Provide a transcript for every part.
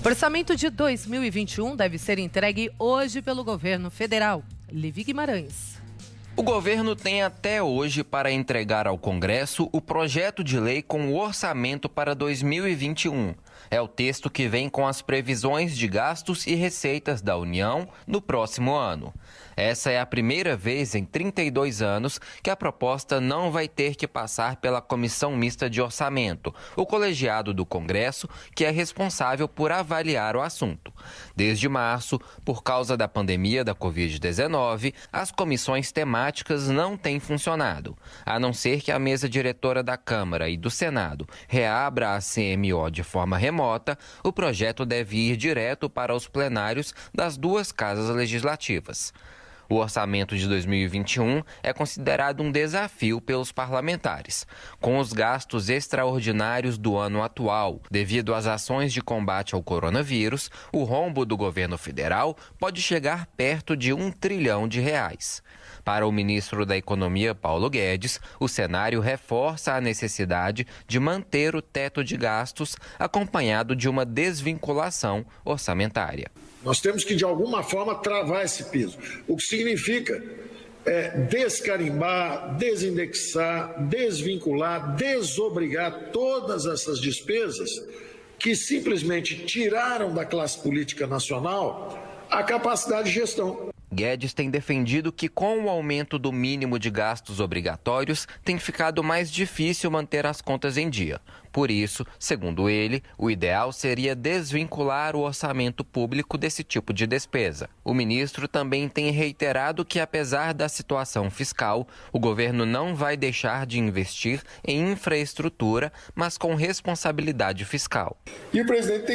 O orçamento de 2021 deve ser entregue hoje pelo governo federal. Levi Guimarães. O governo tem até hoje para entregar ao Congresso o projeto de lei com o orçamento para 2021. É o texto que vem com as previsões de gastos e receitas da União no próximo ano. Essa é a primeira vez em 32 anos que a proposta não vai ter que passar pela Comissão Mista de Orçamento, o colegiado do Congresso, que é responsável por avaliar o assunto. Desde março, por causa da pandemia da Covid-19, as comissões temáticas não têm funcionado, a não ser que a mesa diretora da Câmara e do Senado reabra a CMO de forma remota. O projeto deve ir direto para os plenários das duas casas legislativas. O orçamento de 2021 é considerado um desafio pelos parlamentares. Com os gastos extraordinários do ano atual, devido às ações de combate ao coronavírus, o rombo do governo federal pode chegar perto de R$ 1 trilhão. Para o ministro da Economia, Paulo Guedes, o cenário reforça a necessidade de manter o teto de gastos, acompanhado de uma desvinculação orçamentária. Nós temos que, de alguma forma, travar esse piso, o que significa descarimbar, desindexar, desvincular, desobrigar todas essas despesas que simplesmente tiraram da classe política nacional a capacidade de gestão. Guedes tem defendido que, com o aumento do mínimo de gastos obrigatórios, tem ficado mais difícil manter as contas em dia. Por isso, segundo ele, o ideal seria desvincular o orçamento público desse tipo de despesa. O ministro também tem reiterado que, apesar da situação fiscal, o governo não vai deixar de investir em infraestrutura, mas com responsabilidade fiscal. E o presidente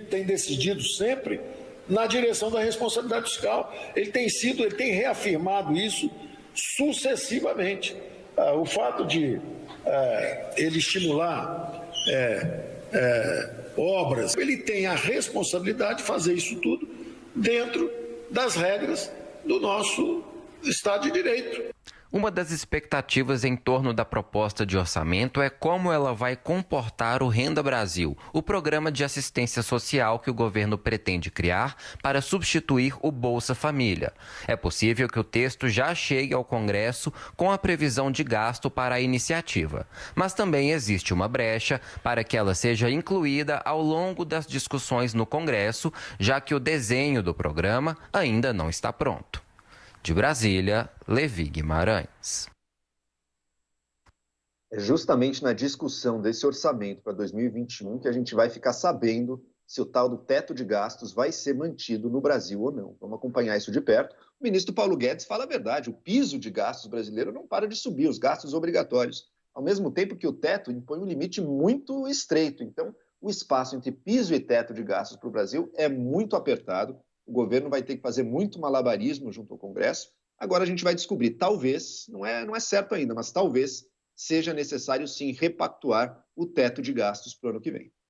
tem decidido sempre na direção da responsabilidade fiscal. Ele tem reafirmado isso sucessivamente. O fato de ele estimular obras, ele tem a responsabilidade de fazer isso tudo dentro das regras do nosso Estado de Direito. Uma das expectativas em torno da proposta de orçamento é como ela vai comportar o Renda Brasil, o programa de assistência social que o governo pretende criar para substituir o Bolsa Família. É possível que o texto já chegue ao Congresso com a previsão de gasto para a iniciativa, mas também existe uma brecha para que ela seja incluída ao longo das discussões no Congresso, já que o desenho do programa ainda não está pronto. De Brasília, Levi Guimarães. É justamente na discussão desse orçamento para 2021 que a gente vai ficar sabendo se o tal do teto de gastos vai ser mantido no Brasil ou não. Vamos acompanhar isso de perto. O ministro Paulo Guedes fala a verdade, o piso de gastos brasileiro não para de subir, os gastos obrigatórios. Ao mesmo tempo que o teto impõe um limite muito estreito. Então, o espaço entre piso e teto de gastos para o Brasil é muito apertado. O governo vai ter que fazer muito malabarismo junto ao Congresso. Agora a gente vai descobrir, talvez, não é certo ainda, mas talvez seja necessário sim repactuar o teto de gastos para o ano que vem.